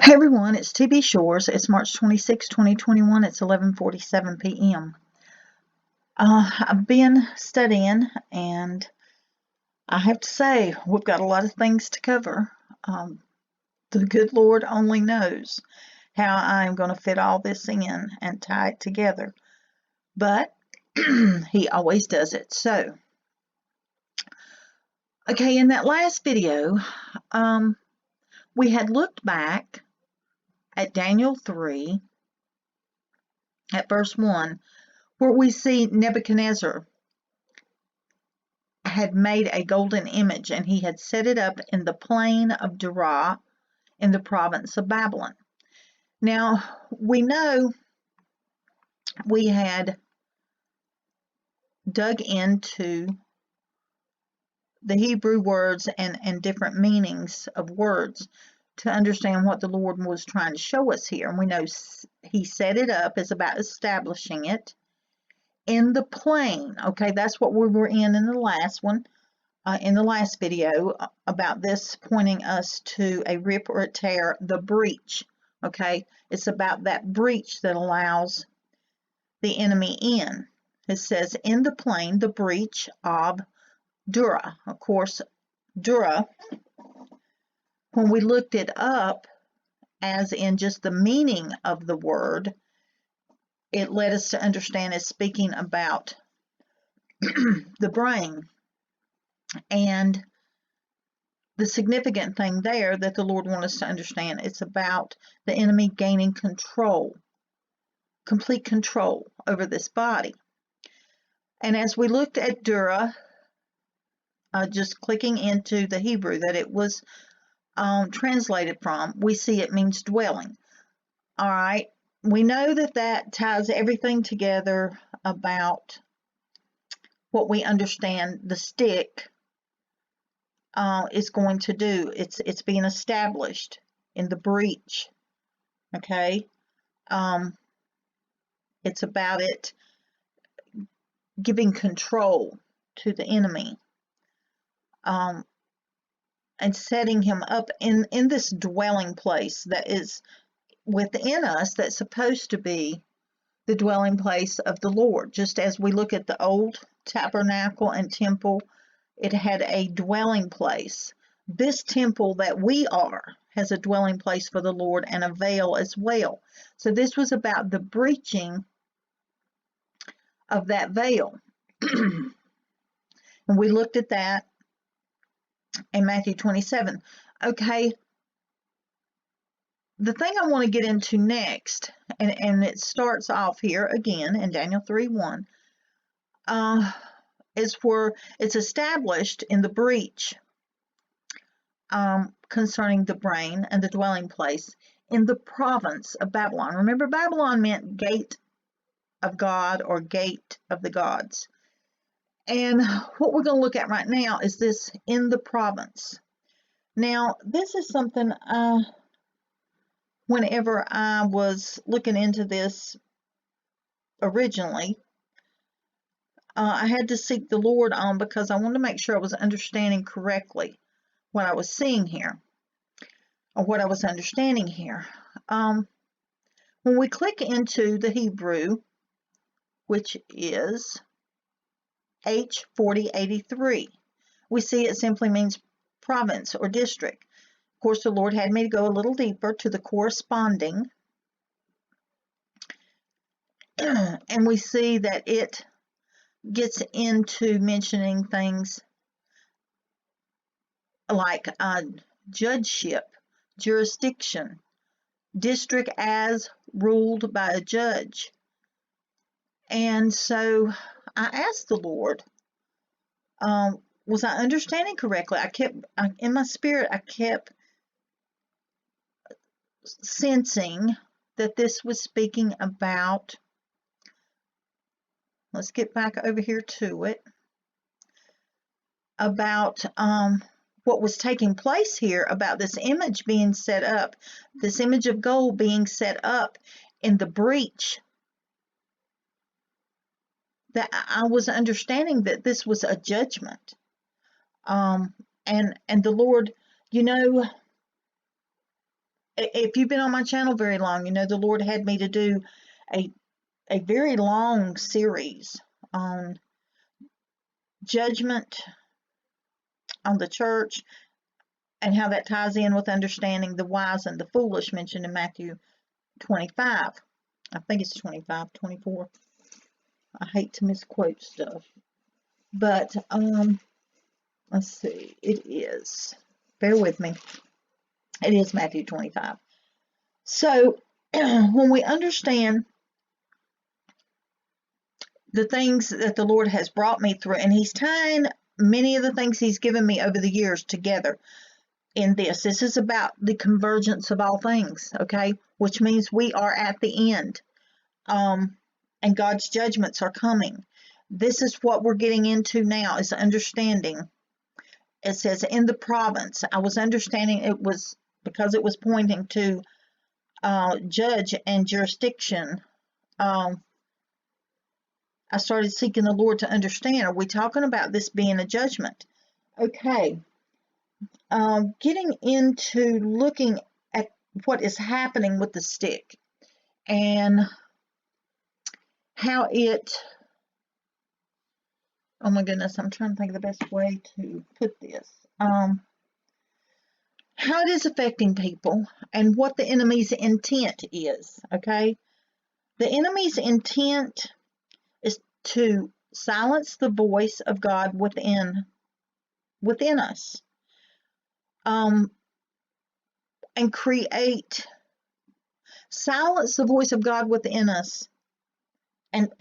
Hey everyone, it's TB Shores. It's March 26, 2021. It's 11:47 p.m. I've been studying, and I have to say, we've got a lot of things to cover. The good Lord only knows how I'm going to fit all this in and tie it together, but He always does it. So, okay, in that last video, we had looked back at Daniel 3 at verse 1, where we see Nebuchadnezzar had made a golden image, and he had set it up in the plain of Dura in the province of Babylon. Now, we know we had dug into the Hebrew words and different meanings of words to understand what the Lord was trying to show us here. And we know he set it up is about establishing it in the plain. Okay, that's what we were in the last one. In the last video about this pointing us to a rip or a tear, the breach. Okay, it's about that breach that allows the enemy in. It says in the plain, the breach of Dura. Of course, Dura, when we looked it up as in just the meaning of the word, it led us to understand it's speaking about the brain. And the significant thing there that the Lord wants us to understand, it's about the enemy gaining control, complete control over this body. And as we looked at Dura, just clicking into the Hebrew that it was translated from, we see it means dwelling. All right, we know that that ties everything together about what we understand the stick is going to do. It's being established in the breach. Okay, it's about it giving control to the enemy, and setting him up in this dwelling place that is within us, that's supposed to be the dwelling place of the Lord. Just as we look at the old tabernacle and temple, it had a dwelling place. This temple that we are has a dwelling place for the Lord and a veil as well. So this was about the breaching of that veil. And we looked at that in Matthew 27. Okay, the thing I want to get into next, and it starts off here again in Daniel 3:1, is where it's established in the breach concerning the brain and the dwelling place in the province of Babylon. Remember, Babylon meant gate of God or gate of the gods. And what we're going to look at right now is this in the province. Now, this is something whenever I was looking into this originally, I had to seek the Lord on, because I wanted to make sure I was understanding correctly what I was seeing here, or what I was understanding here. When we click into the Hebrew, which is H4083, we see it simply means province or district. Of course, the Lord had me to go a little deeper to the corresponding, and we see that it gets into mentioning things like judgeship, jurisdiction, district as ruled by a judge. And so I asked the Lord, was I understanding correctly? In my spirit, I kept sensing that this was speaking about, let's get back over here to it, about what was taking place here, about this image being set up, this image of gold being set up in the breach. That I was understanding that this was a judgment. And the Lord, you know, if you've been on my channel very long, you know the Lord had me to do a very long series on judgment on the church and how that ties in with understanding the wise and the foolish mentioned in Matthew 25. I think it's 25, 24. I hate to misquote stuff. But let's see. It is. Bear with me. It is Matthew 25. So when we understand the things that the Lord has brought me through, and He's tying many of the things He's given me over the years together in this. This is about the convergence of all things, okay? Which means we are at the end, and God's judgments are coming. This is what we're getting into now, is understanding. It says in the province. I was understanding it was because it was pointing to judge and jurisdiction. I started seeking the Lord to understand. Are we talking about this being a judgment? Okay. Getting into looking at what is happening with the stick and how it, oh my goodness, I'm trying to think of the best way to put this. How it is affecting people and what the enemy's intent is, okay? The enemy's intent is to silence the voice of God within us, and silence the voice of God within us, and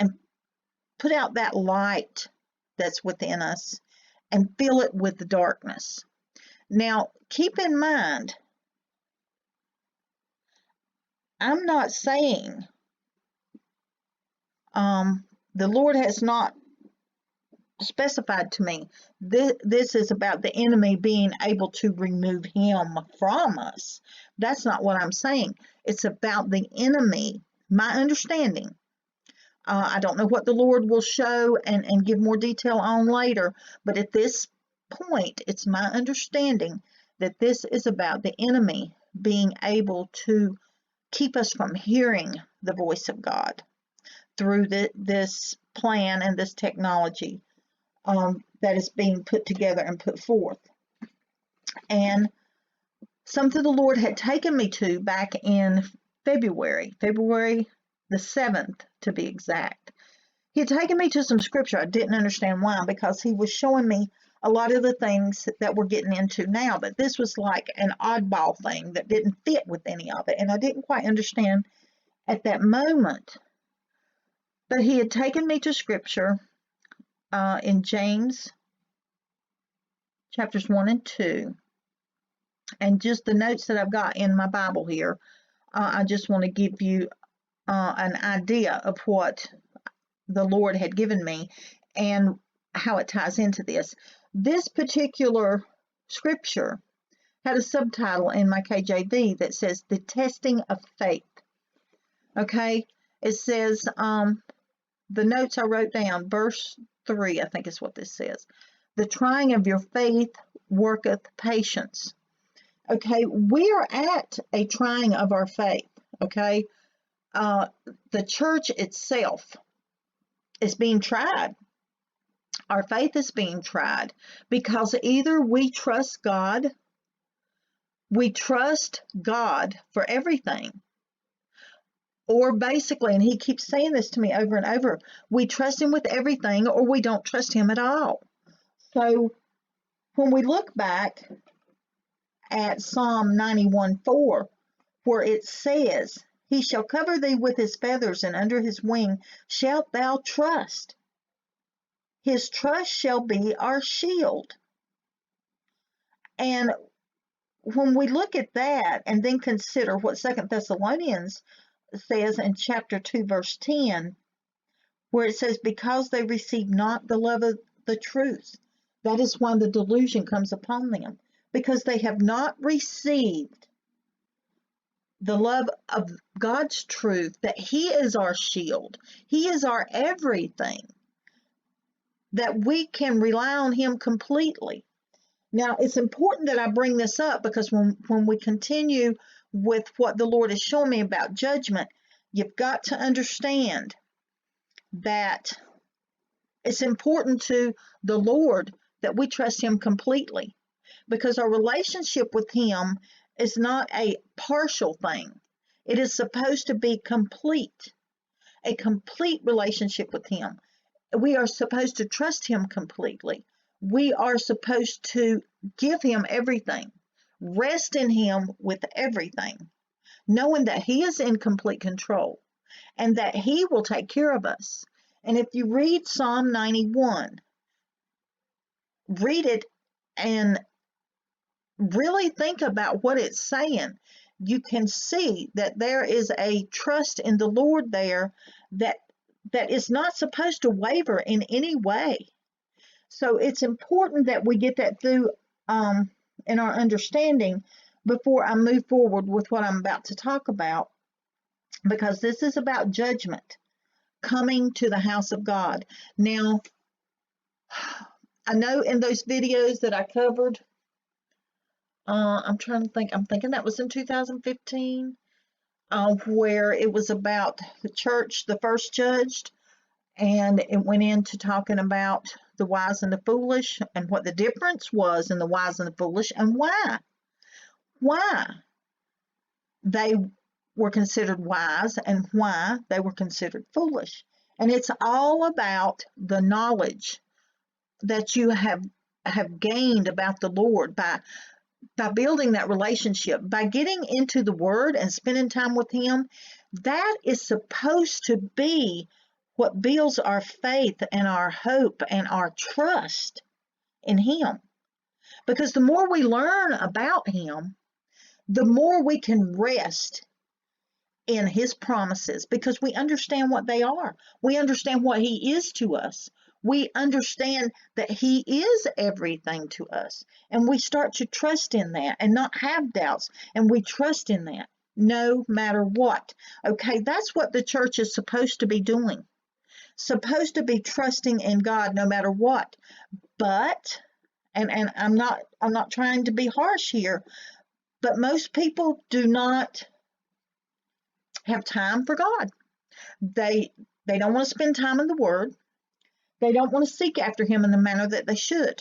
put out that light that's within us and fill it with the darkness. Now, keep in mind, I'm not saying the Lord has not specified to me this is about the enemy being able to remove him from us. That's not what I'm saying. It's about the enemy, my understanding. I don't know what the Lord will show and give more detail on later, but at this point, it's my understanding that this is about the enemy being able to keep us from hearing the voice of God through this plan and this technology that is being put together and put forth. And something the Lord had taken me to back in February the 7th to be exact. He had taken me to some scripture. I didn't understand why, because he was showing me a lot of the things that we're getting into now, but this was like an oddball thing that didn't fit with any of it, and I didn't quite understand at that moment. But he had taken me to scripture in James chapters 1 and 2, and just the notes that I've got in my Bible here. I just want to give you an idea of what the Lord had given me and how it ties into this. This particular scripture had a subtitle in my KJV that says the testing of faith. Okay, it says, the notes I wrote down, verse 3, I think is what this says. The trying of your faith worketh patience. Okay, we are at a trying of our faith. Okay, the church itself is being tried. Our faith is being tried because either we trust God for everything, or basically, and he keeps saying this to me over and over, we trust him with everything or we don't trust him at all. So when we look back at Psalm 91:4, where it says, he shall cover thee with his feathers, and under his wing shalt thou trust. His trust shall be our shield. And when we look at that and then consider what 2 Thessalonians says in chapter 2, verse 10, where it says, because they receive not the love of the truth, that is why the delusion comes upon them, because they have not received the love of God's truth, that he is our shield, he is our everything, that we can rely on him completely. Now, it's important that I bring this up because when we continue with what the Lord is showing me about judgment, you've got to understand that it's important to the Lord that we trust Him completely, because our relationship with Him is not a partial thing. It is supposed to be complete, a complete relationship with Him. We are supposed to trust Him completely. We are supposed to give Him everything, rest in Him with everything, knowing that He is in complete control and that He will take care of us. And if you read Psalm 91, read it and really think about what it's saying. You can see that there is a trust in the Lord there that is not supposed to waver in any way. So it's important that we get that through in our understanding before I move forward with what I'm about to talk about, because this is about judgment coming to the house of God. Now, I know in those videos that I covered, I'm trying to think, I'm thinking that was in 2015, where it was about the church, the first judged, and it went into talking about the wise and the foolish and what the difference was in the wise and the foolish and why they were considered wise and why they were considered foolish. And it's all about the knowledge that you have gained about the Lord by building that relationship, by getting into the Word and spending time with Him. That is supposed to be what builds our faith and our hope and our trust in Him. Because the more we learn about Him, the more we can rest in His promises, because we understand what they are. We understand what He is to us. We understand that He is everything to us. And we start to trust in that and not have doubts. And we trust in that no matter what. Okay, that's what the church is supposed to be doing. Supposed to be trusting in God no matter what. But, and I'm not trying to be harsh here, but most people do not have time for God. They don't want to spend time in the Word. They don't want to seek after Him in the manner that they should.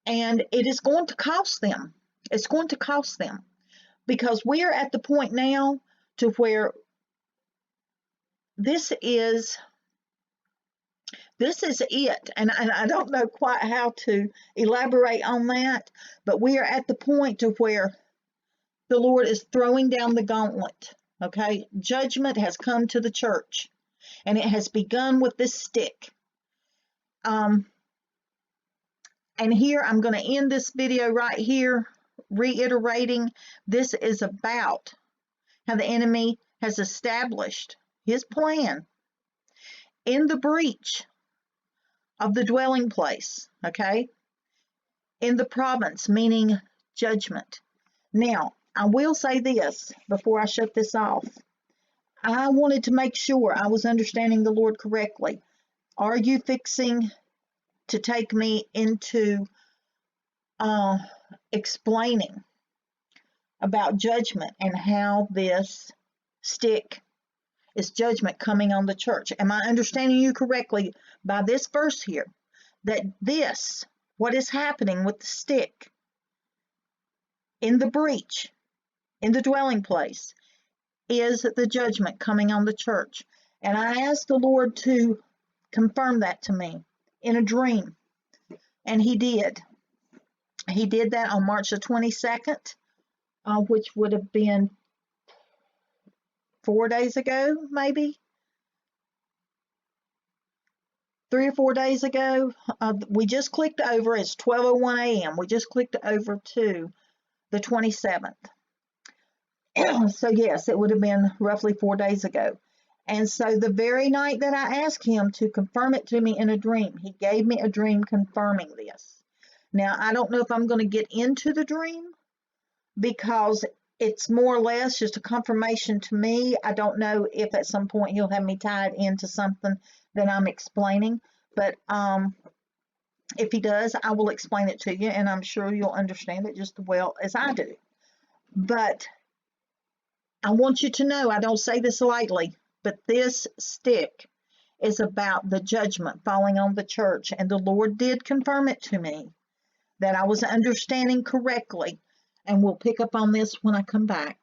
And it is going to cost them. It's going to cost them, because we are at the point now to where this is it. And I don't know quite how to elaborate on that, but we are at the point to where the Lord is throwing down the gauntlet. Okay, judgment has come to the church, and it has begun with this stick. And here I'm going to end this video right here, reiterating this is about how the enemy has established his plan in the breach of the dwelling place, okay, in the province, meaning judgment. Now, I will say this before I shut this off. I wanted to make sure I was understanding the Lord correctly. Are you fixing to take me into explaining about judgment and how this stick is judgment coming on the church? Am I understanding you correctly by this verse here, that this, what is happening with the stick in the breach, in the dwelling place, is the judgment coming on the church? And I asked the Lord to confirm that to me in a dream, and He did. He did that on March the 22nd, which would have been 4 days ago, maybe 3 or 4 days ago. We just clicked over. It's 12:01 a.m. We just clicked over to the 27th. So yes, it would have been roughly 4 days ago. And so the very night that I asked Him to confirm it to me in a dream, He gave me a dream confirming this. Now, I don't know if I'm going to get into the dream, because it's more or less just a confirmation to me. I don't know if at some point He'll have me tied into something that I'm explaining, but If he does, I will explain it to you, and I'm sure you'll understand it just as well as I do. But I want you to know, I don't say this lightly, but this stick is about the judgment falling on the church. And the Lord did confirm it to me that I was understanding correctly. And we'll pick up on this when I come back.